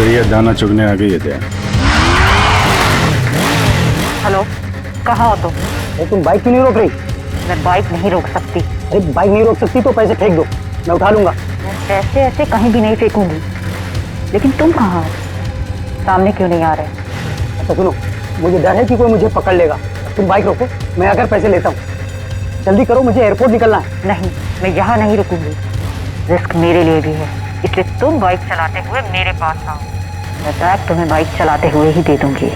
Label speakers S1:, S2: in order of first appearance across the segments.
S1: चिड़िया दाना चुगने आ गई है क्या?
S2: हेलो, कहाँ हो तुम?
S3: अरे तुम बाइक क्यों नहीं रोक रही?
S2: मैं बाइक नहीं रोक सकती।
S3: अरे बाइक नहीं रोक सकती तो पैसे फेंक दो, मैं उठा लूंगा।
S2: मैं पैसे ऐसे कहीं भी नहीं फेंकूंगी। लेकिन तुम कहाँ हो? सामने क्यों नहीं आ रहे?
S3: अच्छा सुनो, मुझे डर है कि कोई मुझे पकड़ लेगा। तुम बाइक रोको, मैं आकर पैसे लेता हूँ। जल्दी करो, मुझे एयरपोर्ट निकलना है।
S2: नहीं, मैं यहाँ नहीं रुकूंगी। रिस्क मेरे लिए भी है, इसलिए तुम बाइक चलाते हुए मेरे पास आओ। मैं बैग तुम्हें बाइक चलाते हुए ही दे दूंगी।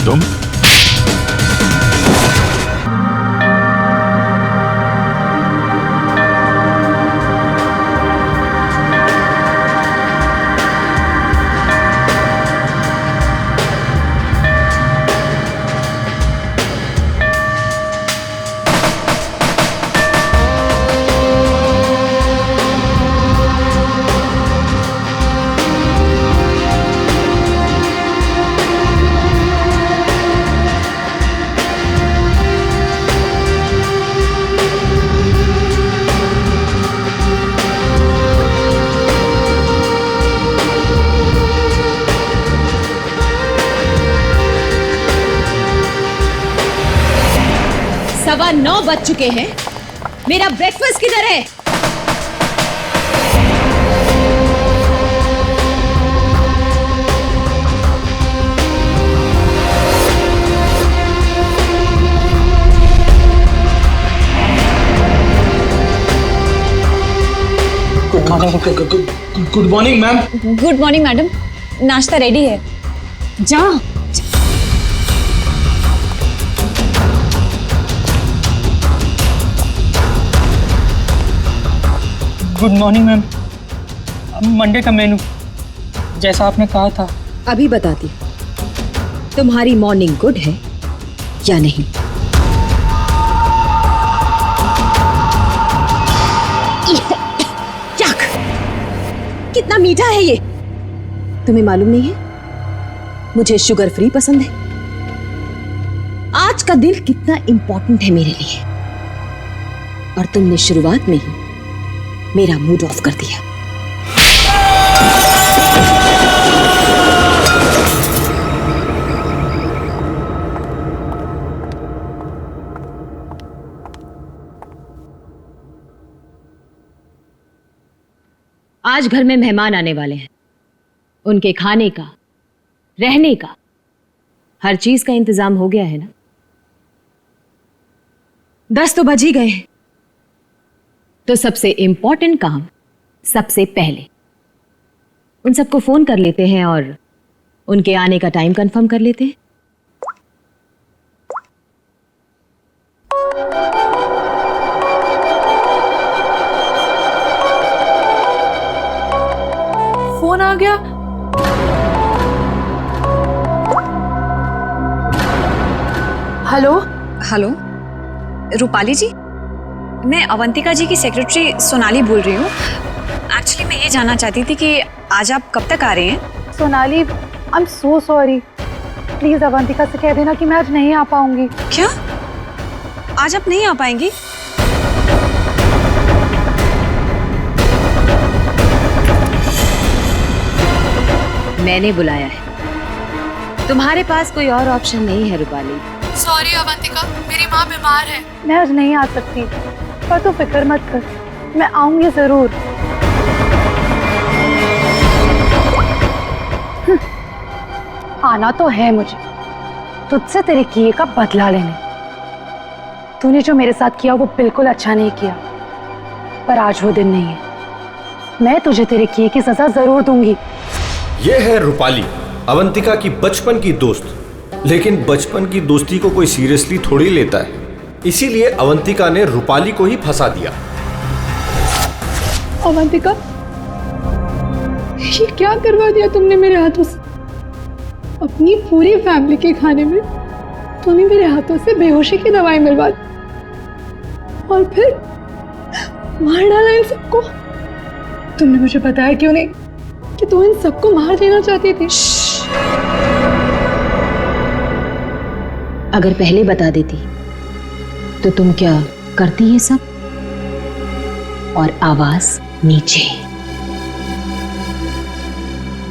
S1: तुम?
S4: सवा 9 बज चुके हैं। मेरा ब्रेकफास्ट किधर है?
S3: Good morning ma'am.
S4: Good morning madam, नाश्ता रेडी है। जा।
S3: Good morning ma'am. मंडे का मेनू जैसा आपने कहा था।
S4: अभी बताती तुम्हारी मॉर्निंग गुड है या नहीं। याक, कितना मीठा है ये। तुम्हें मालूम नहीं है मुझे शुगर फ्री पसंद है। आज का दिन कितना इंपॉर्टेंट है मेरे लिए, और तुमने शुरुआत में ही मेरा मूड ऑफ कर दिया। आज घर में मेहमान आने वाले हैं। उनके खाने का, रहने का, हर चीज का इंतजाम हो गया है ना? 10 तो बज ही गए हैं। तो सबसे इंपॉर्टेंट काम सबसे पहले उन सबको फोन कर लेते हैं और उनके आने का टाइम कंफर्म कर लेते हैं।
S5: फोन आ गया। हेलो
S6: हेलो, रूपाली जी, मैं अवंतिका जी की सेक्रेटरी सोनाली बोल रही हूँ। एक्चुअली मैं ये जानना चाहती थी कि आज आप कब तक आ रहे हैं?
S5: Sonali, I am so sorry. Please Avantika से कह देना कि मैं आज नहीं आ पाऊंगी।
S6: क्या? आज आप नहीं आ पाएंगी?
S4: मैंने बुलाया है, तुम्हारे पास कोई और ऑप्शन नहीं है रूपाली।
S7: सॉरी अवंतिका, मेरी माँ बीमार है।
S5: मैं आज नहीं आ सकती, पर तू फिक्र मत कर, मैं आऊंगी जरूर। आना तो है मुझे, तुझसे तेरे किए का बदला लेने। तूने जो मेरे साथ किया वो बिल्कुल अच्छा नहीं किया, पर आज वो दिन नहीं है। मैं तुझे तेरे किए की सजा जरूर दूंगी।
S8: ये है रूपाली, अवंतिका की बचपन की दोस्त। लेकिन बचपन की दोस्ती को कोई सीरियसली थोड़ी लेता है, इसीलिए अवंतिका ने रूपाली को ही फंसा दिया।
S5: अवंतिका, ये क्या करवा दिया तुमने मेरे हाथों से? अपनी पूरी फैमिली के खाने में तूने मेरे हाथों से बेहोशी की दवाई मिलवा दी और फिर मार डाला इन सबको। तुमने मुझे बताया क्यों नहीं कि तू इन सबको मार देना चाहती थी?
S4: अगर पहले बता देती तो तुम क्या करती ये सब? और आवाज नीचे,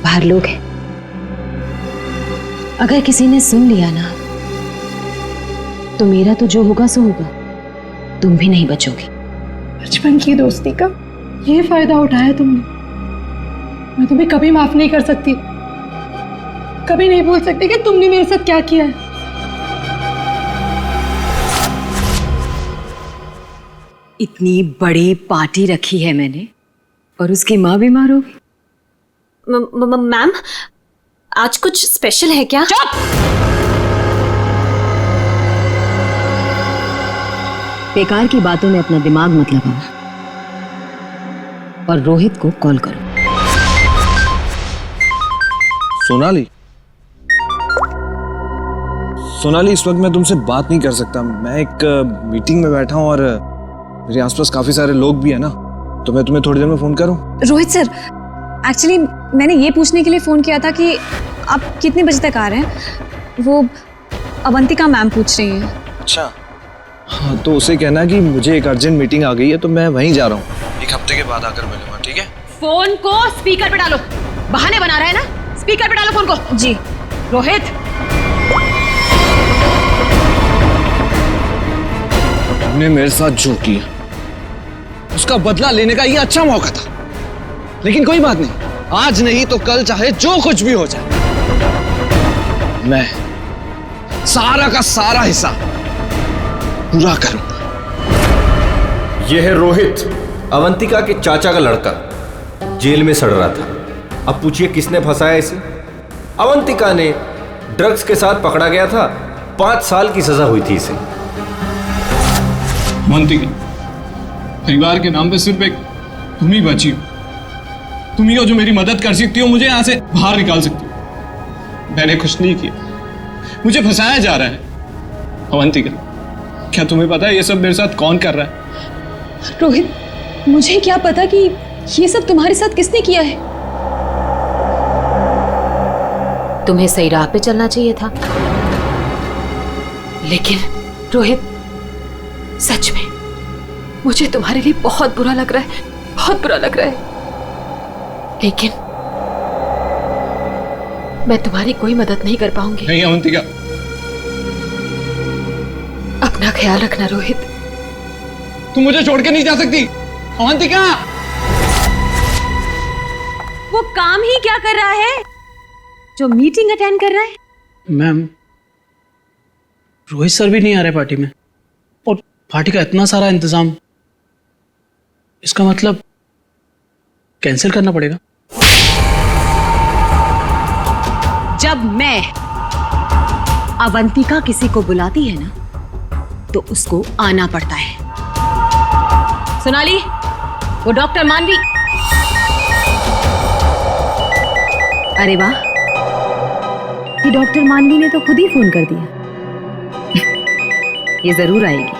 S4: बाहर लोग हैं, अगर किसी ने सुन लिया ना तो मेरा तो जो होगा सो होगा, तुम भी नहीं बचोगी।
S5: बचपन की दोस्ती का ये फायदा उठाया तुमने। मैं तुम्हें कभी माफ नहीं कर सकती, कभी नहीं भूल सकती कि तुमने मेरे साथ क्या किया है।
S4: इतनी बड़ी पार्टी रखी है मैंने और उसकी माँ बीमार होगी।
S9: मैम, आज कुछ स्पेशल है क्या?
S4: चुप! बेकार की बातों में अपना दिमाग मत लगाओ और रोहित को कॉल करो।
S10: सोनाली, इस वक्त मैं तुमसे बात नहीं कर सकता। मैं एक मीटिंग में बैठा हूं और मेरे आसपास काफी सारे लोग भी है ना, तो मैं तुम्हें थोड़ी देर में फोन करूं?
S6: रोहित सर, एक्चुअली मैंने ये पूछने के लिए फ़ोन किया था कि आप कितने बजे तक आ रहे हैं। वो अवंतिका मैम पूछ रही हैं।
S10: अच्छा, हाँ तो उसे कहना कि मुझे एक अर्जेंट मीटिंग आ गई है, तो मैं वहीं जा रहा हूँ। एक हफ्ते के बाद आकर मिलूंगा, ठीक है?
S4: फोन को स्पीकर पे डालो। बहाने बना रहा है ना, स्पीकर पे डालो फोन को।
S6: जी।
S4: रोहित,
S10: तुमने मेरे साथ जो किया उसका बदला लेने का ये अच्छा मौका था, लेकिन कोई बात नहीं, आज नहीं तो कल चाहे जो कुछ भी हो जाए, मैं सारा का सारा हिस्सा पूरा करूंगा।
S8: यह है रोहित, अवंतिका के चाचा का लड़का, जेल में सड़ रहा था। अब पूछिए किसने फंसाया इसे? अवंतिका ने ड्रग्स के साथ पकड़ा गया था, 5 साल की सजा हुई थी इसे।
S11: अवंतिका, परिवार के नाम पे सिर्फ एक तुम ही बची हो। तुम ही हो जो मेरी मदद कर सकती हो, मुझे यहाँ से बाहर निकाल सकती हो। मैंने कुछ नहीं किया, मुझे फंसाया जा रहा है। अवंतिका, क्या तुम्हें पता है ये सब मेरे साथ कौन कर रहा है?
S4: रोहित, मुझे क्या पता कि ये सब तुम्हारे साथ किसने किया है।
S9: तुम्हें सही राह पे चलना चाहिए था, लेकिन रोहित, सच में मुझे तुम्हारे लिए बहुत बुरा लग रहा है, बहुत बुरा लग रहा है। लेकिन मैं तुम्हारी कोई मदद नहीं कर पाऊंगी।
S11: नहीं अवंतिका,
S9: अपना ख्याल रखना रोहित।
S11: तुम मुझे छोड़ के नहीं जा सकती। अवंतिका,
S4: वो काम ही क्या कर रहा है जो मीटिंग अटेंड कर रहा है?
S12: मैम, रोहित सर भी नहीं आ रहे पार्टी में, और पार्टी का इतना सारा इंतजाम, इसका मतलब कैंसिल करना पड़ेगा।
S4: जब मैं अवंतिका किसी को बुलाती है ना तो उसको आना पड़ता है। सोनाली, वो डॉक्टर मानवी। अरे वाह, ये डॉक्टर मानवी ने तो खुद ही फोन कर दिया। ये जरूर आएगी।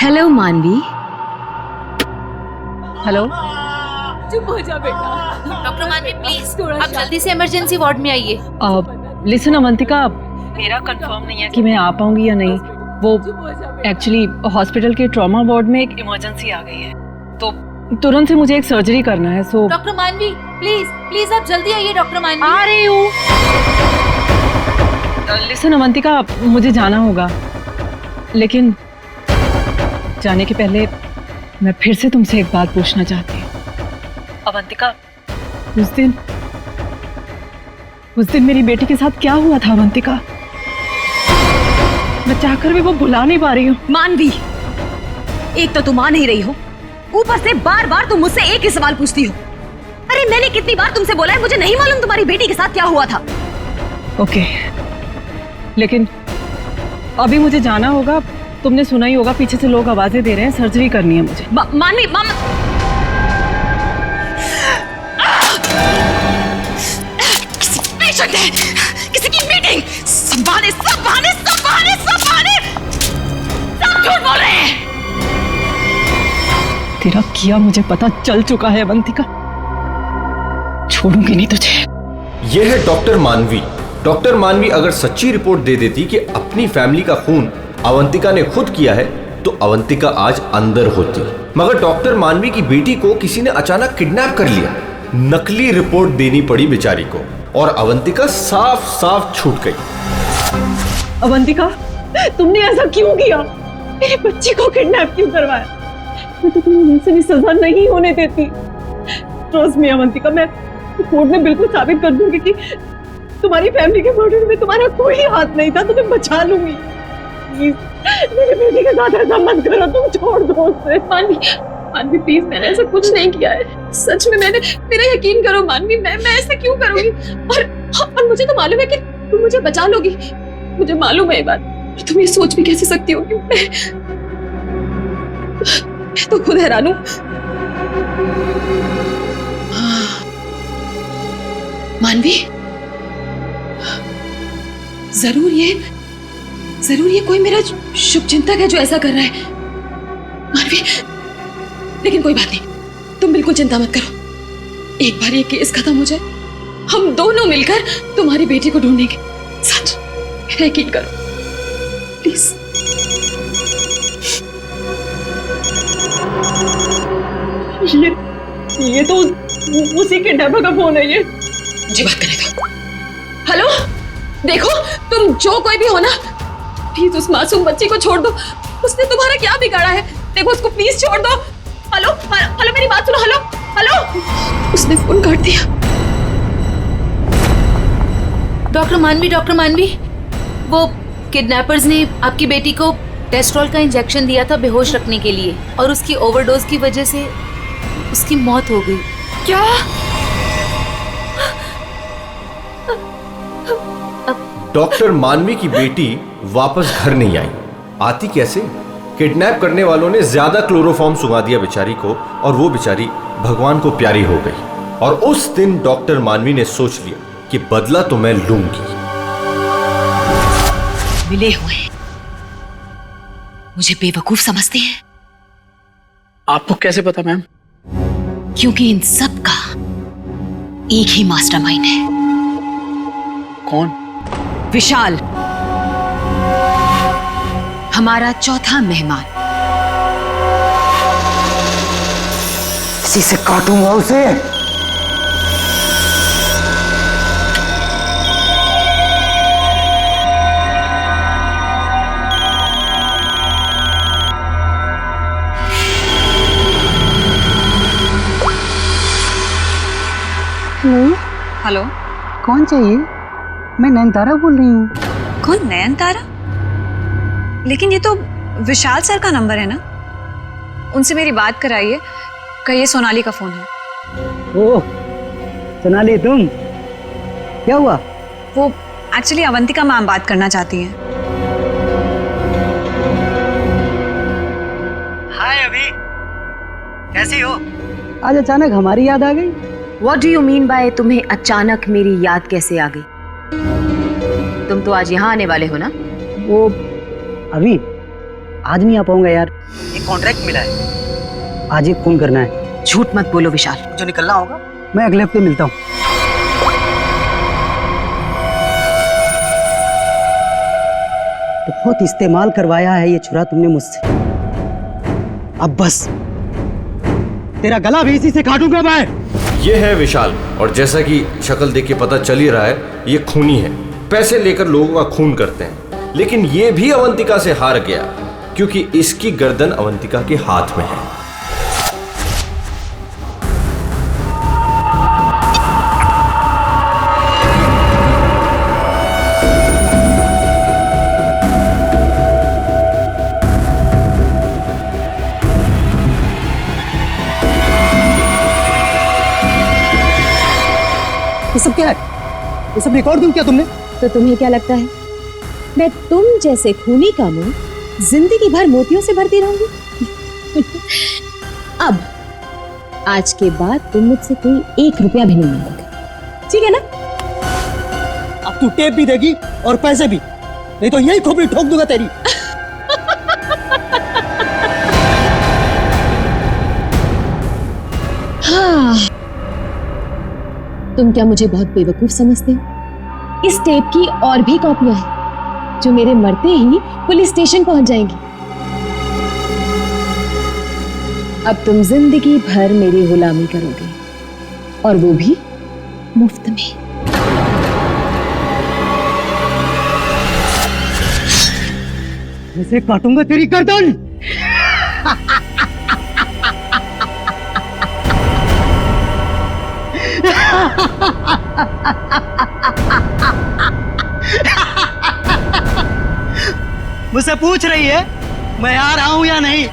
S4: हेलो मानवी। हेलो।
S9: चुप हो जा बेटा। डॉक्टर मानवी प्लीज, आप जल्दी से इमरजेंसी वार्ड में आइए।
S13: लिसन अवंतिका, मेरा कंफर्म नहीं है कि मैं आ पाऊंगी या नहीं। वो एक्चुअली हॉस्पिटल के ट्रॉमा वार्ड में एक इमरजेंसी आ गई है, तो तुरंत से मुझे एक सर्जरी करना है। सो
S9: डॉक्टर मानवी प्लीज प्लीज आप जल्दी आइए डॉक्टर मानवी।
S13: आ रही हूँ। लिसन अवंतिका, मुझे जाना होगा, लेकिन जाने के पहले मैं फिर से तुमसे एक बात पूछना चाहती हूँ। अवंतिका, उस दिन मेरी बेटी के साथ क्या हुआ था अवंतिका? मैं चाहकर भी वो भुला नहीं पा रही हूँ।
S4: मानवी, एक तो तुम आ नहीं रही हो, ऊपर से बार बार तुम मुझसे एक ही सवाल पूछती हो। अरे मैंने कितनी बार तुमसे बोला है मुझे नहीं मालूम तुम्हारी बेटी के साथ क्या हुआ था।
S13: ओके, लेकिन अभी मुझे जाना होगा। तुमने सुना ही होगा, पीछे से लोग आवाजें दे रहे हैं, सर्जरी करनी है मुझे।
S4: मानवी किसी पेशेंट है, किसी की मीटिंग, सब बहाने सब झूठ बोल रहे हैं।
S13: तेरा किया मुझे पता चल चुका है अवंतिका, छोड़ूंगी नहीं तुझे।
S8: यह है डॉक्टर मानवी। डॉक्टर मानवी अगर सच्ची रिपोर्ट दे देती कि अपनी फैमिली का खून अवंतिका ने खुद किया है तो अवंतिका आज अंदर होती, मगर डॉक्टर मानवी की बेटी को किसी ने अचानक किडनैप कर लिया। नकली रिपोर्ट देनी पड़ी बेचारी को और अवंतिका साफ साफ छूट गई।
S13: अवंतिका, तुमने ऐसा क्यों किया? मेरे बच्चे को किडनैप क्यों करवाया? मैं तो तुम्हें उनसे भी सजा नहीं होने देती। ट्रस्ट मी अवंतिका, मैं कोर्ट में बिल्कुल साबित कर दूंगी कि तुम्हारी फैमिली के मर्डर में तुम्हारा कोई हाथ नहीं था। तुम्हें बचा लूंगी। प्लीज मेरे बेटे के साथ ऐसा मत करो, तुम छोड़ दो उसे। मानवी प्लीज, मैंने ऐसा कुछ नहीं किया है, सच में मेरा यकीन करो मानवी, मैं ऐसा क्यों करूंगी? और मुझे तो मालूम है कि तुम मुझे बचा लोगी, मुझे मालूम है ये बात। और तुम ये सोच भी कैसे सकती हो कि मैं तो खुद हैरान हूं।
S4: मानवी, जरूर ये कोई मेरा शुभचिंतक है जो ऐसा कर रहा है। मानवी, लेकिन कोई बात नहीं, तुम बिल्कुल चिंता मत करो। एक बार ये केस खत्म हो जाए, हम दोनों मिलकर तुम्हारी बेटी को ढूंढेंगे। सच, मेरा यकीन करो प्लीज।
S13: ये तो उसी किडनैपर का फोन है। ये
S4: जी बात करने दो। हेलो, देखो तुम जो कोई भी हो ना, प्लीज उस मासूम बच्ची को छोड़ दो। उसने तुम्हारा क्या बिगाड़ा है? देखो उसको प्लीज छोड़ दो। हेलो हेलो, मेरी बात सुनो। हेलो हेलो, उसने फोन काट दिया।
S9: डॉक्टर मानवी, वो किडनैपर्स ने आपकी बेटी को टेस्ट्रॉल का इंजेक्शन दिया था बेहोश रखने के लिए, और उसकी ओवरडोज की वजह से उसकी मौत हो गई।
S7: क्या?
S8: डॉक्टर मानवी की बेटी वापस घर नहीं आई। आती कैसे? किडनैप करने वालों ने ज्यादा क्लोरोफॉर्म सुंघा दिया बेचारी को, और वो बेचारी भगवान को प्यारी हो गई। और उस दिन डॉक्टर मानवी ने सोच लिया कि बदला तो मैं लूंगी।
S4: मिले हुए मुझे बेवकूफ समझते हैं।
S12: आपको कैसे पता मैम?
S4: क्योंकि इन सब का एक ही मास्टरमाइंड है।
S12: कौन?
S4: विशाल, हमारा चौथा मेहमान।
S3: इसी से काटूंगा उसे।
S6: हेलो,
S3: कौन चाहिए? मैं नयनतारा बोल रही हूँ।
S6: कौन? नयनतारा? लेकिन ये तो विशाल सर का नंबर है ना, उनसे मेरी बात कराइए। कहिए सोनाली का फोन है।
S3: ओह सोनाली, तुम? क्या हुआ?
S6: वो एक्चुअली अवंतिका मैम बात करना चाहती हैं।
S3: हाय अभी, कैसी हो? आज अचानक हमारी याद आ गई।
S4: What do you mean by तुम्हें अचानक मेरी याद कैसे आ गई? तुम तो आज यहाँ आने वाले हो ना?
S3: वो अभी आज नहीं आ पाऊंगा यार, एक कॉन्ट्रैक्ट मिला है, आज एक फोन करना है।
S4: झूठ मत बोलो विशाल।
S3: जो निकलना होगा मैं अगले हफ्ते मिलता हूँ। बहुत इस्तेमाल करवाया है ये छुरा तुमने मुझसे, अब बस तेरा गला भी इसी से काटूंगा मैं।
S8: ये है विशाल, और जैसा कि शक्ल देख के पता चल ही रहा है, ये खूनी है। पैसे लेकर लोगों का खून करते हैं, लेकिन ये भी अवंतिका से हार गया क्योंकि इसकी गर्दन अवंतिका के हाथ में है।
S3: ये सब क्या है? ये सब रिकॉर्ड क्यों किया तुमने?
S4: तो तुम्हें क्या लगता है मैं तुम जैसे खूनी का मुंह जिंदगी भर मोतियों से भरती रहूंगी? अब आज के बाद तुम मुझसे कोई 1 रुपया भी नहीं मांगोगे, ठीक है ना?
S3: अब तू टेप भी देगी और पैसे भी, नहीं तो यही खोपड़ी ठोक दूंगा तेरी।
S4: हाँ, तुम क्या मुझे बहुत बेवकूफ समझते हो? इस टेप की और भी कॉपियां हैं जो मेरे मरते ही पुलिस स्टेशन पहुंच जाएंगी। अब तुम जिंदगी भर मेरी गुलामी करोगे, और वो भी मुफ्त में।
S3: ऐसे काटूंगा तेरी गर्दन। मुझसे पूछ रही है मैं आ रहा हूं या नहीं?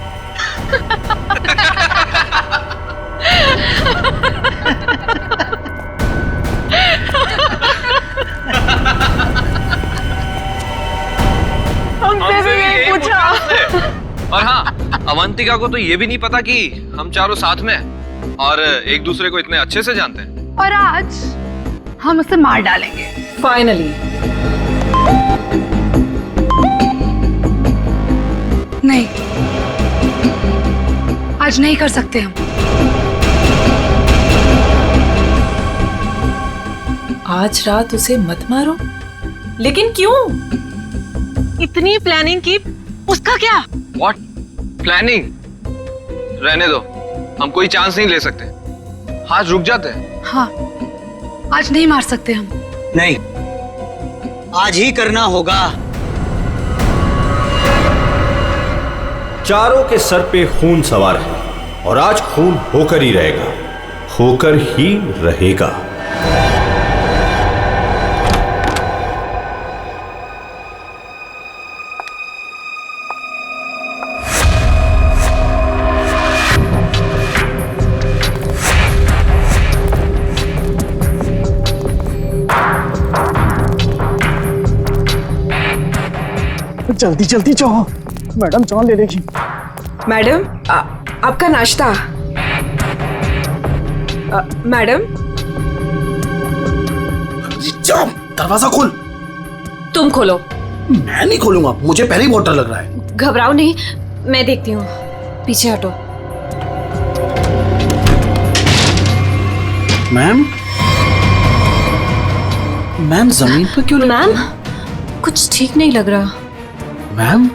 S13: हमसे भी यही पूछा।
S10: और हाँ, अवंतिका को तो ये भी नहीं पता कि हम चारों साथ में हैं और एक दूसरे को इतने अच्छे से जानते हैं।
S5: और आज हम उसे मार डालेंगे
S13: फाइनली।
S5: नहीं, आज नहीं कर सकते हम।
S9: आज रात उसे मत मारो। लेकिन क्यों?
S13: इतनी प्लानिंग की, उसका क्या?
S10: What? प्लानिंग? रहने दो, हम कोई चांस नहीं ले सकते। आज रुक जाते हैं।
S5: हाँ, आज नहीं मार सकते हम।
S3: नहीं, आज ही करना होगा।
S8: चारों के सर पे खून सवार है, और आज खून होकर ही रहेगा, होकर ही रहेगा।
S3: जल्दी जल्दी जाओ, मैडम जान ले लेगी।
S13: मैडम, आपका नाश्ता। मैडम,
S14: जाओ, दरवाजा खोल।
S9: तुम खोलो।
S14: मैं नहीं खोलूंगा, मुझे पहले ही बहुत डर लग रहा है।
S9: घबराओ नहीं, मैं देखती हूँ। पीछे हटो।
S14: मैम, मैम जमीन पर क्यों?
S9: मैम, कुछ ठीक नहीं लग रहा।
S14: मैम,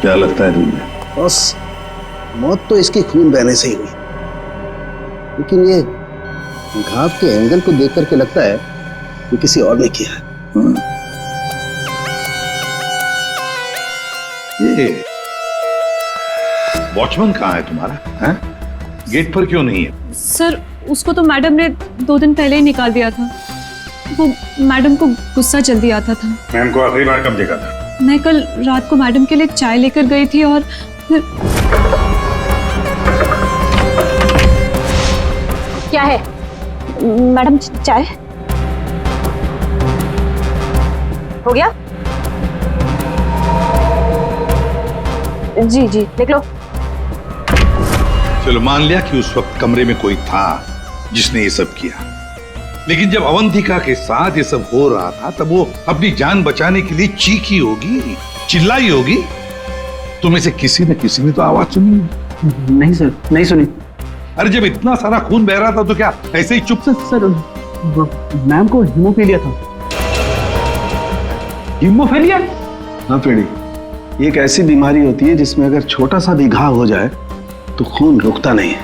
S1: क्या लगता है तुम्हें?
S14: बस मौत तो इसके खून बहने से ही हुई, लेकिन ये घाव के एंगल को देख करके लगता है कि किसी और ने किया है।
S1: ये वॉचमैन कहाँ है तुम्हारा? हैं? गेट पर क्यों नहीं है?
S6: सर, उसको तो मैडम ने 2 दिन पहले ही निकाल दिया था। वो मैडम को गुस्सा जल्दी आता था।
S1: मैम को आखिरी बार कब देखा था?
S6: मैं कल रात को मैडम के लिए चाय लेकर गई थी और फिर...
S4: क्या है मैडम? चाय हो गया? जी जी, देख लो।
S1: चलो मान लिया कि उस वक्त कमरे में कोई था जिसने ये सब किया, लेकिन जब अवंतिका के साथ ये सब हो रहा था तब वो अपनी जान बचाने के लिए चीखी होगी। चिल्लाई होगी। तुम्हें से किसी न किसी ने तो आवाज सुनी होगी।
S3: नहीं सर, नहीं सुनी।
S1: अरे जब इतना सारा खून बह रहा था तो क्या ऐसे ही चुप से?
S3: सर मैम को हीमोफीलिया था।
S1: हीमोफीलिया?
S14: हाँ पेड़ी, ये एक ऐसी बीमारी होती है जिसमें अगर छोटा सा भी घाव हो जाए तो खून रुकता नहीं है।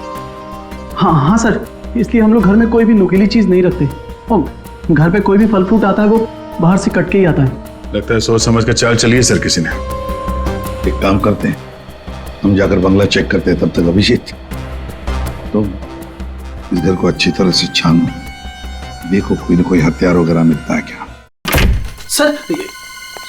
S3: हाँ सर, इसलिए हम लोग घर में कोई भी नुकीली चीज नहीं रखते। और घर पे कोई भी फल फ्रूट आता है वो बाहर से कट के ही आता है।
S1: लगता है सोच समझ कर चाल चलिए सर किसी ने। एक काम करते हैं, हम जाकर बंगला चेक करते हैं। तब तक अभिजीत तुम इस घर को अच्छी तरह से छानो, देखो कोई न कोई हथियार वगैरह मिलता है क्या।
S12: सर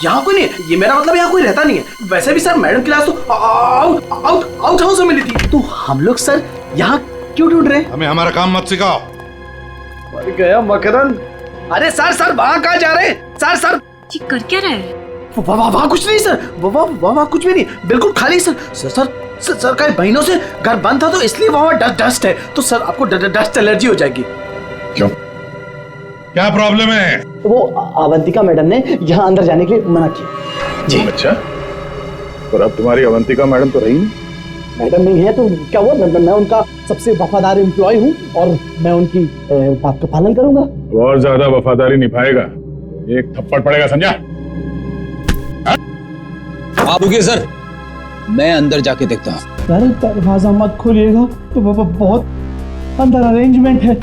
S12: यहाँ कोई नहीं है, ये मेरा मतलब यहाँ कोई रहता नहीं है। वैसे भी सर मैडम की लाश तो आउट हाउस में मिली थी। तो हम लोग सर यहाँ क्यों ढूंढ रहे हैं?
S1: हमें हमारा काम मत सिखाओ।
S12: मर गया मकरंद। अरे सर वहाँ कहाँ जा रहे हैं? सर
S9: ये कर क्या रहे हैं?
S12: वहाँ कुछ नहीं सर, वहाँ कुछ भी नहीं, बिल्कुल खाली सर। सर कई महीनों से घर बंद था तो इसलिए वहाँ डस्ट है। तो सर आपको डस्ट एलर्जी हो जाएगी।
S1: क्यों, क्या प्रॉब्लम है?
S3: तो वो अवंतिका मैडम ने यहाँ अंदर जाने के लिए मना किया जी।
S1: अच्छा, और अब तुम्हारी अवंतिका मैडम तो रही नहीं?
S3: मैडम नहीं है तो क्या हुआ, मैं उनका सबसे वफादार एम्प्लॉय हूँ और मैं उनकी बात का पालन करूंगा।
S1: और ज्यादा वफादारी निभाएगा एक थप्पड़ पड़ेगा, समझा?
S10: आप रुकिए सर, मैं अंदर जाके देखता हूँ।
S3: सर दरवाजा मत खोलिएगा, तो बहुत अंदर अरेंजमेंट है।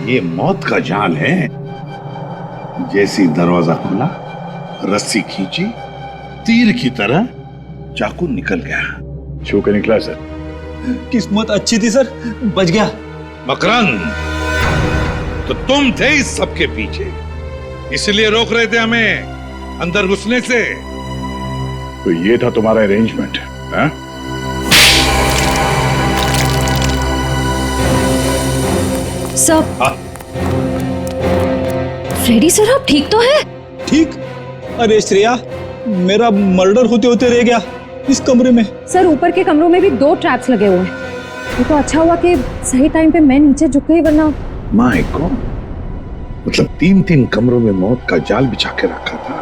S1: ये मौत का जाल है। जैसी दरवाजा खुला, रस्सी खींची, तीर की तरह चाकू निकल गया। छू के निकला सर।
S12: किस्मत अच्छी थी सर, बच गया।
S1: मकरंद, तो तुम थे इस सब के पीछे, इसलिए रोक रहे थे हमें अंदर घुसने से। तो ये था तुम्हारा अरेंजमेंट है?
S6: सर, फ्रेडी सर आप ठीक तो है?
S10: ठीक? अरे श्रेया, मेरा मर्डर होते होते रह गया इस कमरे में।
S15: सर ऊपर के कमरों में भी 2 ट्रैप्स लगे हुए हैं। ये तो अच्छा हुआ कि सही टाइम पे मैं नीचे झुक गई, वरना
S1: माय गॉड, मतलब 3 कमरों में मौत का जाल बिछा के रखा था।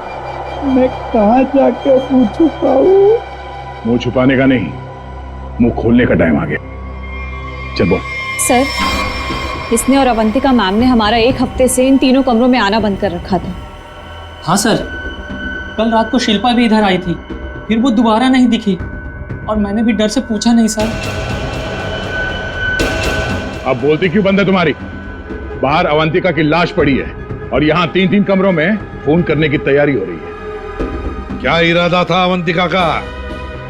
S3: मैं कहाँ जाके मुंह छुपाऊं?
S1: मुंह छुपाने का नहीं, मुंह खोलने का टाइम आ गया। चल बोल।
S6: सर, इसने और अवंतिका मैम ने हमारा 1 हफ्ते से इन 3 कमरों में आना बंद कर रखा था।
S12: हाँ सर, कल रात को शिल्पा भी इधर आई थी, फिर वो दोबारा नहीं दिखी और मैंने भी डर से पूछा नहीं सर।
S1: अब बोलती क्यों बंद है तुम्हारी? बाहर अवंतिका की लाश पड़ी है और यहाँ 3 कमरों में फोन करने की तैयारी हो रही है। क्या इरादा था अवंतिका का?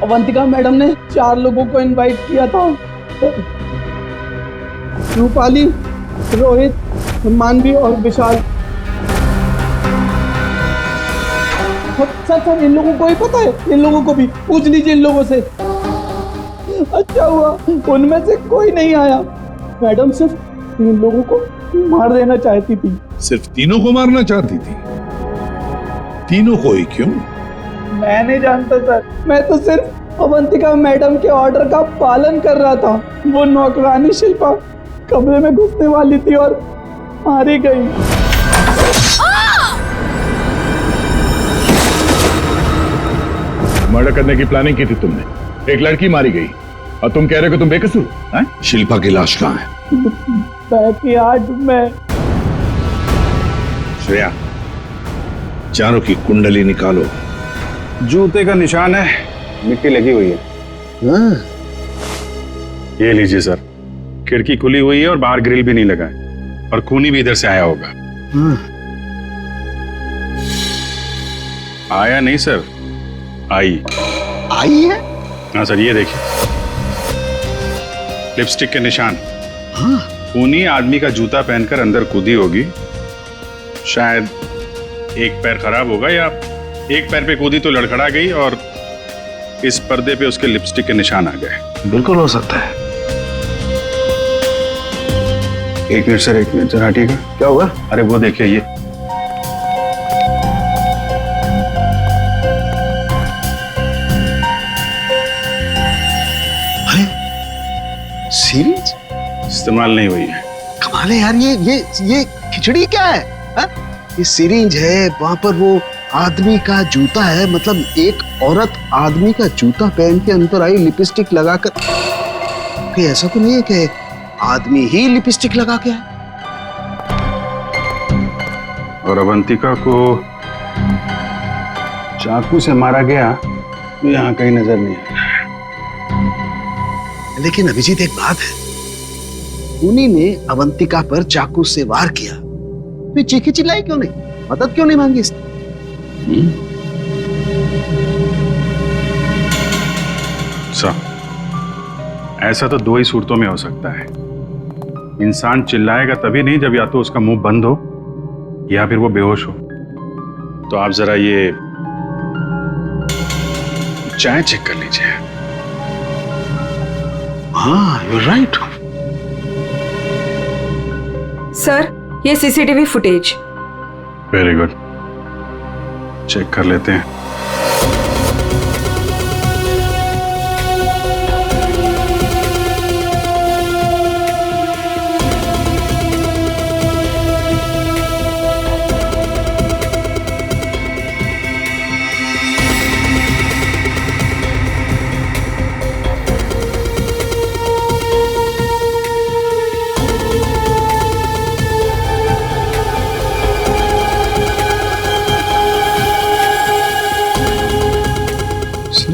S3: अवंतिका मैडम ने 4 लोगों को इनवाइट किया था। रूपाली, रोहित, मानवी और विशाल। सर इन लोगों को ही पता है, इन लोगों को भी पूछ लीजिए इन लोगों से। अच्छा हुआ उनमें से कोई नहीं आया। मैडम सिर्फ इन लोगों को मार देना चाहती थी।
S1: सिर्फ तीनों को मारना चाहती थी? तीनों को ही क्यों?
S3: मैं नहीं जानता सर, मैं तो सिर्फ अवंतिका मैडम के ऑर्डर का पालन कर रहा था। वो नौकरानी शिल्पा कमरे में घुसने वाली थी और मारी गई।
S1: मर्डर करने की प्लानिंग की थी तुमने, एक लड़की मारी गई और तुम कह रहे हो कि तुम बेकसूर हैं? शिल्पा की लाश कहाँ है?
S3: बैकयार्ड में।
S1: श्रेया, चारों की कुंडली निकालो।
S16: जूते का निशान है, मिट्टी लगी हुई है।
S14: हाँ।
S16: ये लीजिए सर, खिड़की खुली हुई है और बाहर ग्रिल भी नहीं लगा है और खूनी भी इधर से आया होगा।
S14: हाँ।
S16: आया नहीं सर, आई
S14: है?
S16: हाँ सर, ये देखिए लिपस्टिक के निशान।
S14: हाँ।
S16: खूनी आदमी का जूता पहनकर अंदर कूदी होगी। शायद एक पैर खराब होगा या एक पैर पे कूदी तो लड़खड़ा गई और इस पर्दे पे उसके लिपस्टिक के निशान आ गए।
S14: बिल्कुल हो सकता है।
S16: एक मिनट सर, एक मिनट जरा हटिएगा।
S14: क्या हुआ?
S16: अरे वो देखिए, ये
S14: सीरीज
S16: इस्तेमाल नहीं हुई है।
S14: कमाल है यार, ये खिचड़ी क्या है हा? ये सिरिंज है, वहां पर वो आदमी का जूता है, मतलब एक औरत आदमी का जूता पहन के अंदर आई लिपस्टिक लगाकर। कहीं ऐसा तो नहीं है कि आदमी ही लिपस्टिक लगा के आए?
S16: और अवंतिका को चाकू से मारा गया तो यहाँ कहीं नजर नहीं आ रहा।
S14: लेकिन अभिजीत एक बात है, उन्हीं ने अवंतिका पर चाकू से वार किया, तो चीखी चिल्लाई क्यों नहीं, मदद क्यों नहीं मांगी इसने?
S16: ऐसा तो दो ही सूरतों में हो सकता है। इंसान चिल्लाएगा तभी नहीं जब या तो उसका मुंह बंद हो या फिर वो बेहोश हो। तो आप जरा ये चाय चेक कर लीजिए।
S14: हाँ, यू राइट।
S17: सर, ये CCTV footage.
S16: Very good, check कर लेते हैं।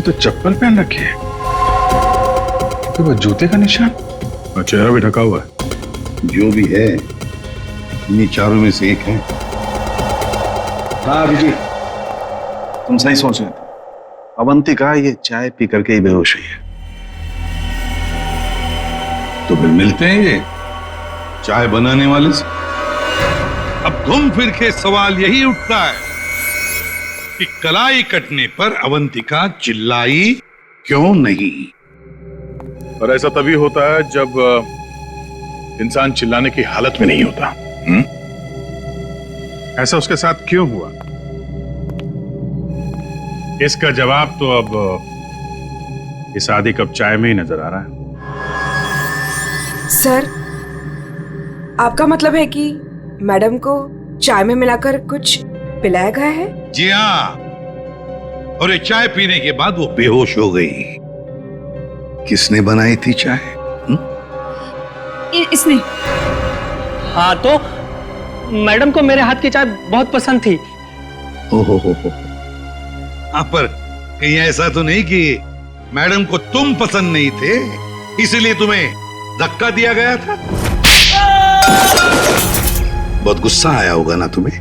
S16: तो चप्पल पहन रखी है, तो वो जूते का निशान और चेहरा भी ढका हुआ है।
S1: जो भी है, इन्हीं चारों में से एक है।
S14: हाँ अभिजीत, तुम सही सोच रहे थे। अवंतिका ये चाय पी करके ही बेहोश हुई है।
S1: तो फिर मिलते हैं ये चाय बनाने वाले से।
S18: अब घूम फिर के सवाल यही उठता है कि कलाई कटने पर अवंतिका चिल्लाई
S1: क्यों नहीं?
S16: और ऐसा तभी होता है जब इंसान चिल्लाने की हालत में नहीं होता। ऐसा उसके साथ क्यों हुआ? इसका जवाब तो अब इस आधी कप चाय में ही नजर आ रहा है।
S17: सर, आपका मतलब है कि मैडम को चाय में मिलाकर कुछ पिलाया गया है?
S18: जी हाँ, और ये चाय पीने के बाद वो बेहोश हो गई।
S1: किसने बनाई थी चाय?
S6: इसने।
S12: हाँ, तो मैडम को मेरे हाथ की चाय बहुत पसंद थी।
S1: हो।
S18: हाँ, पर कहीं ऐसा तो नहीं कि मैडम को तुम पसंद नहीं थे इसलिए तुम्हें धक्का दिया गया था?
S1: बहुत गुस्सा आया होगा ना तुम्हें?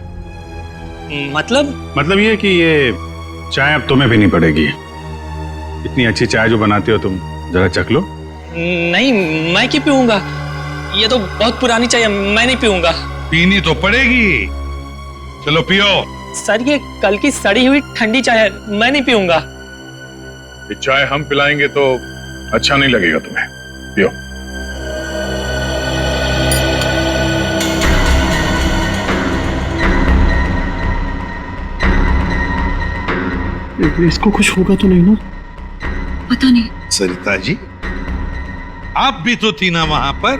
S16: मतलब ये कि ये चाय अब तुम्हें भी नहीं पड़ेगी। इतनी अच्छी चाय जो बनाते हो तुम, जरा चख लो।
S12: नहीं, मैं क्यों पीऊंगा? ये तो बहुत पुरानी चाय है, मैं नहीं पीऊंगा।
S18: पीनी तो पड़ेगी, चलो पियो।
S12: सर, ये कल की सड़ी हुई ठंडी चाय है, मैं नहीं पीऊंगा।
S16: ये चाय हम पिलाएंगे तो अच्छा नहीं लगेगा तुम्हें, पियो।
S12: इसको कुछ होगा तो नहीं ना?
S6: पता नहीं।
S1: सरिता जी,
S18: आप भी तो थी ना वहां पर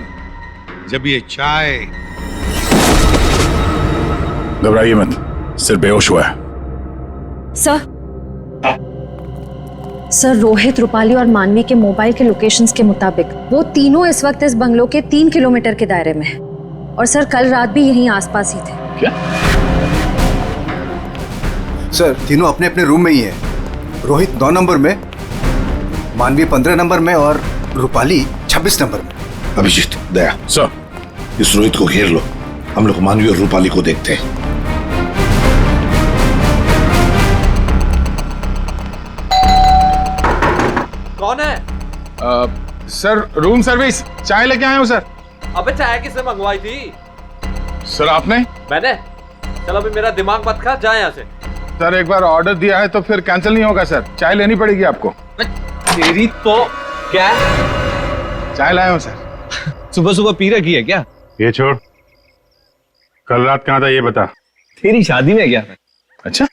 S18: जब ये चाय।
S16: घबराइए मत, सिर्फ बेहोश हुआ है।
S15: सर, रोहित, रूपाली और मानवी के मोबाइल के लोकेशंस के मुताबिक वो तीनों इस वक्त इस बंगलों के 3 किलोमीटर के दायरे में हैं। और सर, कल रात भी यहीं आसपास ही थे।
S16: क्या?
S19: सर, तीनों अपने अपने रूम में ही है। रोहित 9 नंबर में, मानवी 15 नंबर में और रूपाली 26 नंबर में।
S1: अभिजीत, दया
S16: सर,
S1: इस रोहित को घेर लो, हम लोग मानवी और रूपाली को देखते हैं।
S20: कौन है?
S16: सर, रूम सर्विस, चाय लेके आए हो सर।
S20: अबे चाय किसने मंगवाई थी?
S16: सर, आपने?
S20: मैंने। चलो अभी मेरा दिमाग मत खा, जा यहाँ से।
S16: सर, एक बार ऑर्डर दिया है तो फिर कैंसिल नहीं होगा सर, चाय लेनी पड़ेगी आपको।
S20: तेरी तो क्या?
S16: चाय लाया हूं सर।
S10: सुबह सुबह पी रखी है क्या?
S16: ये छोड़, कल रात कहाँ था ये बता।
S10: तेरी शादी में गया था।
S16: अच्छा।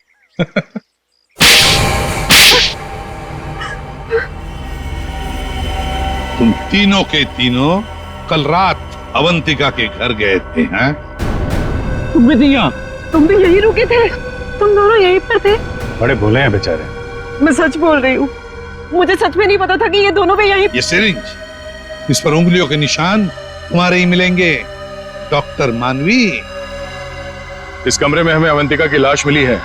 S18: तुम तीनों के तीनों कल रात अवंतिका के घर गए थे, हैं?
S12: तुम भी नहीं यहाँ?
S13: तुम भी यही रुके थे? तुम दोनों यहीं पर थे?
S16: बड़े भोले हैं बेचारे।
S13: मैं सच बोल रही हूँ, मुझे सच में नहीं पता था कि ये दोनों भी यहीं।
S18: ये सिरिंज, इस पर उंगलियों के निशान तुम्हारे ही मिलेंगे, डॉक्टर मानवी।
S16: इस कमरे में हमें अवंतिका की लाश मिली है।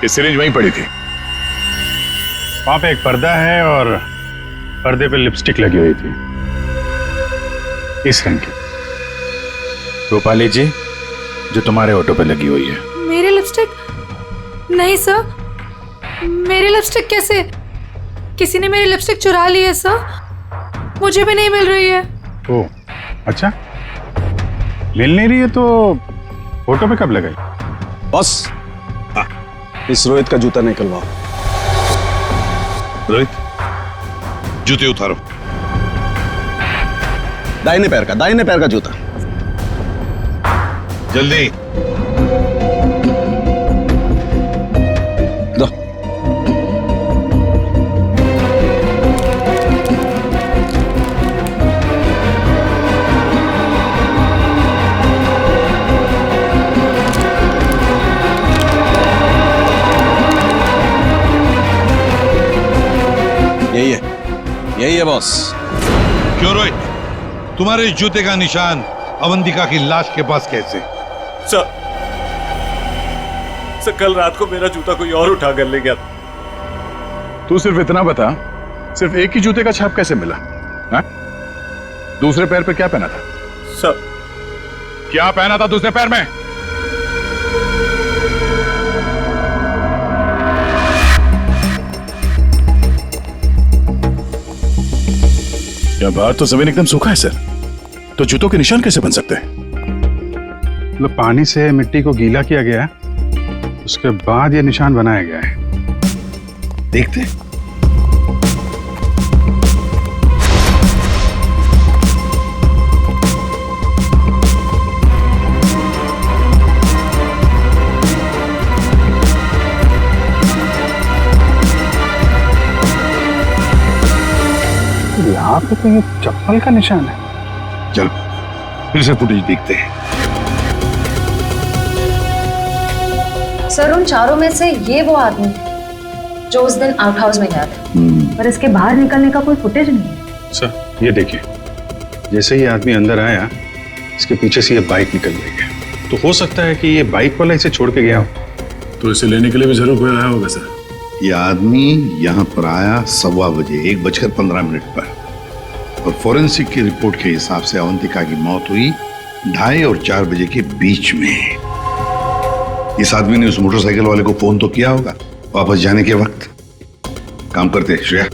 S16: ये सिरिंज वहीं पड़ी थी। वहां पे एक पर्दा है और पर्दे पे लिपस्टिक लगी हुई थी, इस रंग की। रूपाली जी, जो तुम्हारे ऑटो पे लगी हुई है।
S7: मेरी लिपस्टिक? नहीं सर, मेरी लिपस्टिक कैसे? किसी ने मेरी लिपस्टिक चुरा ली है सर, मुझे भी नहीं मिल रही है।
S16: ओह, अच्छा, मिल नहीं रही है तो ऑटो पे कब लगाई?
S10: बॉस, इस रोहित का जूता निकलवाओ।
S18: रोहित, जूते उतारो।
S10: दाहिने पैर का जूता।
S18: जल्दी।
S10: दो। यही है बॉस।
S18: क्यों रोहित, तुम्हारे इस जूते का निशान अवंतिका की लाश के पास कैसे?
S11: सर, कल रात को मेरा जूता कोई और उठा कर ले गया।
S16: तू सिर्फ इतना बता, सिर्फ एक ही जूते का छाप कैसे मिला? हा? दूसरे पैर पे क्या पहना था?
S11: सर,
S16: क्या पहना था दूसरे पैर में? क्या बाहर तो जमीन एकदम सूखा है सर, तो जूतों के निशान कैसे बन सकते हैं? मतलब पानी से मिट्टी को गीला किया गया है, उसके बाद ये निशान बनाया गया है।
S18: देखते।
S16: यहाँ पे तो ये चप्पल का निशान है।
S18: चलो फिर से फुटेज देखते हैं।
S15: सर, उन चारों में से ये वो आदमी जो उस दिन आउट हाउस में गया था, पर इसके बाहर निकलने का कोई फुटेज नहीं है।
S16: सर, ये देखिए, जैसे ही आदमी अंदर आया, इसके पीछे से ये बाइक निकल गई है। तो हो सकता है कि ये बाइक वाला इसे छोड़ के गया हो, तो इसे लेने के लिए भी जरूर कोई आया होगा सर।
S18: ये आदमी यहाँ पर आया 1:15 बजे, 1:15 पर, और फोरेंसिक की रिपोर्ट के हिसाब से अवंतिका की मौत हुई 2:30 और 4 बजे के बीच में। इस आदमी ने उस मोटरसाइकिल वाले को फोन तो किया होगा वापस जाने के वक्त। काम करते श्रेया,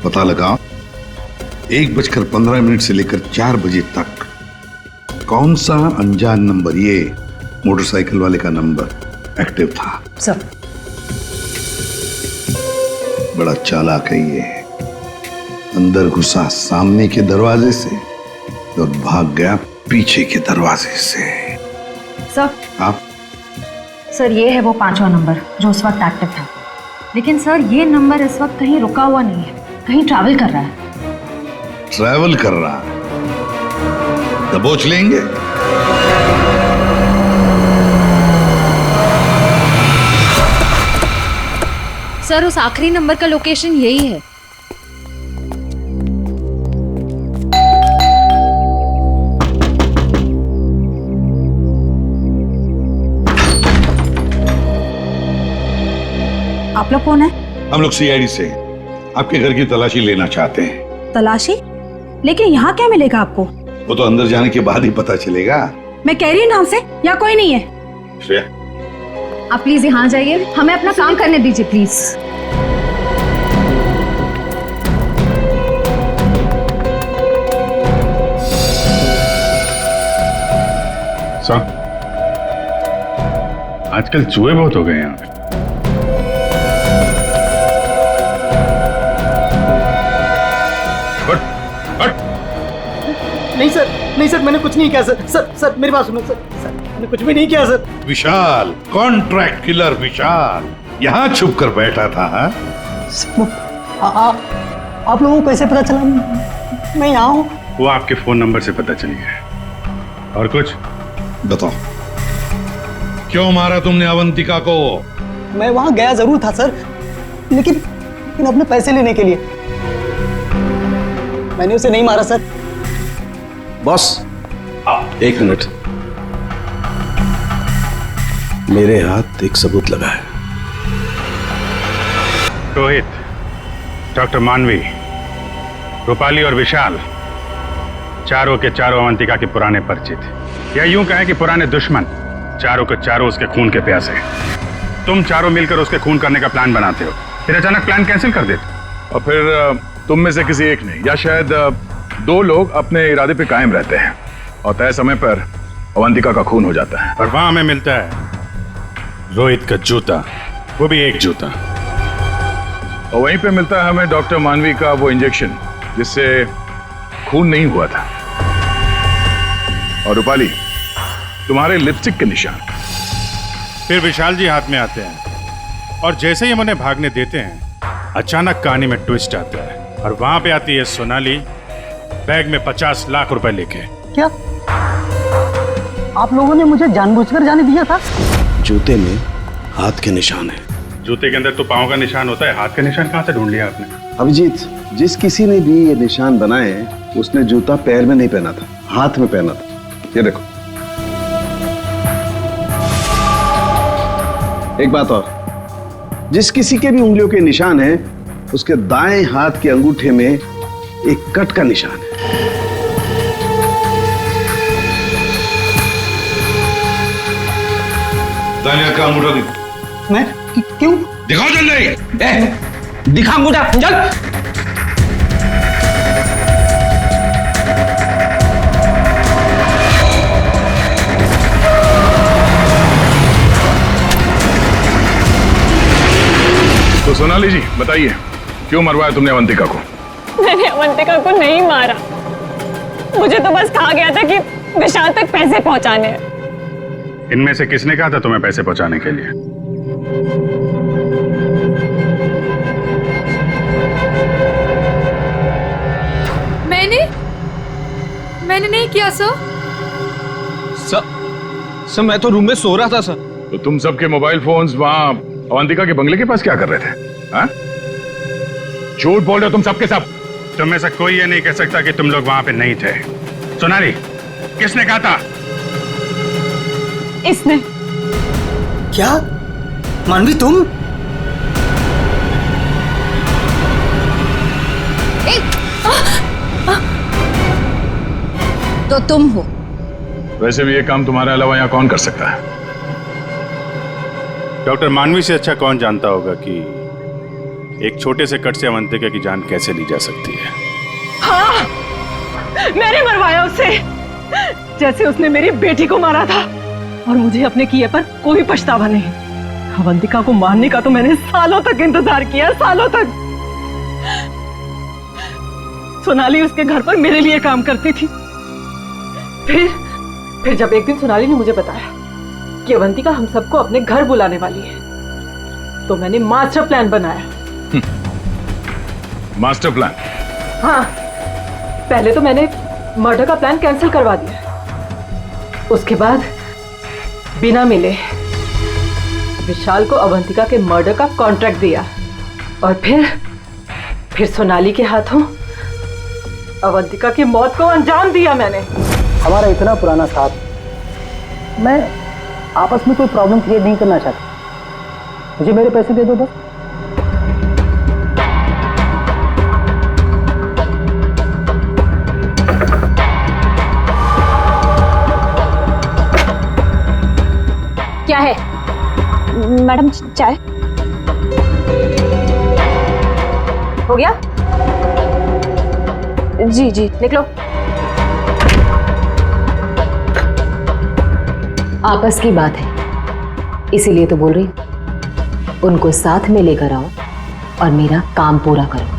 S18: पता लगाओ 1:15 से लेकर 4 बजे तक कौन सा अनजान नंबर, ये मोटरसाइकिल वाले का नंबर एक्टिव था।
S15: सर,
S18: बड़ा चालाक है ये। अंदर घुसा सामने के दरवाजे से और भाग गया पीछे के दरवाजे से।
S15: सर,
S18: आप?
S15: सर, ये है वो 5वां नंबर जो उस वक्त एक्टिव था। लेकिन सर, ये नंबर इस वक्त कहीं रुका हुआ नहीं है, कहीं ट्रैवल कर रहा है।
S18: ट्रैवल कर रहा है? दबोच लेंगे।
S15: सर, उस आखिरी नंबर का लोकेशन यही है।
S2: आप लोग कौन है?
S18: हम लोग सीआईडी से आपके घर की तलाशी लेना चाहते हैं।
S2: तलाशी? लेकिन यहाँ क्या मिलेगा आपको?
S18: वो तो अंदर जाने के बाद ही पता चलेगा।
S2: मैं कह रही हूँ नाम से, यहाँ कोई नहीं है।
S18: श्रेया,
S15: आप प्लीज यहाँ जाइए, हमें अपना काम करने दीजिए प्लीज।
S16: सर, आजकल चूहे बहुत हो गए यहाँ पे।
S12: नहीं सर, मैंने कुछ नहीं किया सर। सर मेरी बात सुनो सर, मैंने कुछ भी नहीं किया सर।
S18: विशाल, कॉन्ट्रैक्ट किलर विशाल यहाँ छुप कर बैठा था।
S3: आप लोगों को कैसे पता चला मैं यहाँ हूँ?
S16: वो आपके फोन नंबर से पता चली है। और कुछ
S18: बताओ, क्यों मारा तुमने अवंतिका को?
S3: मैं वहाँ गया जरूर था सर, लेकिन अपने पैसे लेने के लिए। मैंने उसे नहीं मारा सर।
S14: बॉस, एक मिनट, मेरे हाथ एक सबूत लगा है।
S16: रोहित, डॉक्टर मानवी, रूपाली और विशाल चारों के चारों अवंतिका के पुराने परिचित, या यूं कहें कि पुराने दुश्मन। चारों के चारों उसके खून के प्यासे। तुम चारों मिलकर उसके खून करने का प्लान बनाते हो, फिर अचानक प्लान कैंसिल कर देते।
S21: और फिर तुम में से किसी एक ने या शायद दो लोग अपने इरादे पे कायम रहते हैं और तय समय पर अवंतिका का खून हो जाता है।
S16: और वहां हमें मिलता है रोहित का जूता, वो भी एक जूता।
S21: और वहीं पे मिलता है हमें डॉक्टर मानवी का वो इंजेक्शन जिससे खून नहीं हुआ था। और रूपाली, तुम्हारे लिपस्टिक के निशान।
S16: फिर विशाल जी हाथ में आते हैं और जैसे ही हम उन्हें भागने देते हैं, अचानक कहानी में ट्विस्ट आता है और वहां पे आती है सोनाली, बैग में 50 लाख रुपए लेके।
S3: क्या आप लोगों ने मुझे जानबूझकर जाने दिया था?
S14: जूते में हाथ के निशान है।
S16: जूते के अंदर तो पांव का निशान होता है, हाथ का निशान कहां से ढूंढ लिया आपने?
S14: अभिजीत, जिस किसी ने भी ये निशान बनाए, उसने जूता पैर में नहीं पहना था, हाथ में पहना था। ये देखो। एक बात और, जिस किसी के भी उंगलियों के निशान है, उसके दाएं हाथ के अंगूठे में एक कट का निशान है।
S18: दाएं हाथ का अंगूठा दिखाओ।
S3: मैं क्यों?
S18: दिखाओ जल्दी।
S3: दिखा अंगूठा, चल।
S21: तो सोनाली जी बताइए, क्यों मरवाया तुमने अवंतिका को?
S13: मैंने अवंतिका को नहीं मारा, मुझे तो बस कहा गया था कि विशाल तक पैसे पहुंचाने हैं।
S16: इनमें से किसने कहा था तुम्हें पैसे पहुंचाने के लिए?
S7: मैंने नहीं किया सर।
S10: सर मैं तो रूम में सो रहा था सर।
S21: तो तुम सबके मोबाइल फोन्स वहां अवंतिका के बंगले के पास क्या कर रहे थे? हाँ? झूठ बोल रहे हो तुम सबके सब।
S16: तुम में से कोई ये नहीं कह सकता कि तुम लोग वहां पे नहीं थे। सोनाली, किसने कहा था?
S13: इसने।
S3: क्या मानवी तुम?
S15: तो तुम हो।
S21: वैसे भी ये काम तुम्हारे अलावा यहाँ कौन कर सकता है?
S16: डॉक्टर मानवी से अच्छा कौन जानता होगा कि एक छोटे से कट से अवंतिका की जान कैसे ली जा सकती है।
S13: हाँ, मैंने मरवाया उसे, जैसे उसने मेरी बेटी को मारा था। और मुझे अपने किए पर कोई पछतावा नहीं। अवंतिका को मारने का तो मैंने सालों तक इंतजार किया, सालों तक। सोनाली उसके घर पर मेरे लिए काम करती थी। फिर जब एक दिन सोनाली ने मुझे बताया कि अवंतिका हम सबको अपने घर बुलाने वाली है, तो मैंने मास्टर प्लान बनाया।
S21: Master plan?
S13: हाँ, पहले तो मैंने मर्डर का प्लान कैंसिल करवा दिया। उसके बाद बिना मिले विशाल को अवंतिका के मर्डर का कॉन्ट्रैक्ट दिया। और फिर सोनाली के हाथों अवंतिका की मौत को अंजाम दिया मैंने।
S3: हमारा इतना पुराना साथ, मैं आपस में कोई प्रॉब्लम क्रिएट नहीं करना चाहता। मुझे मेरे पैसे दे दो बस।
S4: क्या है मैडम? चाय हो गया? जी जी, लिख लो। आपस की बात है, इसीलिए तो बोल रही हूं। उनको साथ में लेकर आओ और मेरा काम पूरा करो।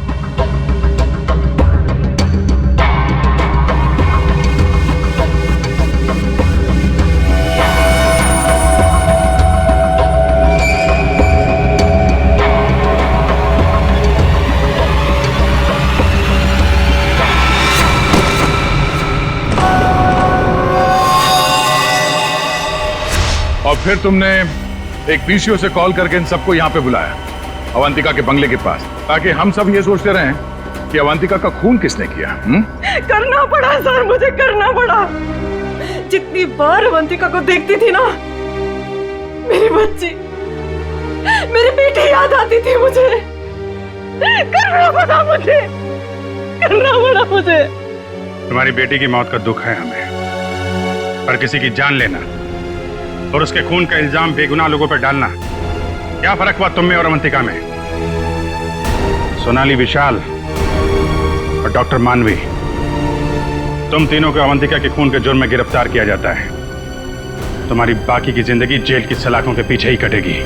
S21: और फिर तुमने एक पीसीओ से कॉल करके इन सबको यहाँ पे बुलाया, अवंतिका के बंगले के पास, ताकि हम सब ये सोचते रहें कि अवंतिका का खून किसने किया।
S13: करना पड़ा सर, मुझे करना पड़ा। जितनी बार अवंतिका को देखती थी ना, मेरी बच्ची, मेरी बेटी याद आती थी मुझे। करना पड़ा मुझे, करना पड़ा मुझे।
S16: तुम्हारी बेटी की मौत का दुख है हमें, पर किसी की जान लेना और उसके खून का इल्जाम बेगुनाह लोगों पर डालना, क्या फर्क हुआ तुम में और अवंतिका में? सोनाली, विशाल और डॉक्टर मानवी, तुम तीनों को अवंतिका के खून के जुर्म में गिरफ्तार किया जाता है। तुम्हारी बाकी की जिंदगी जेल की सलाखों के पीछे ही कटेगी।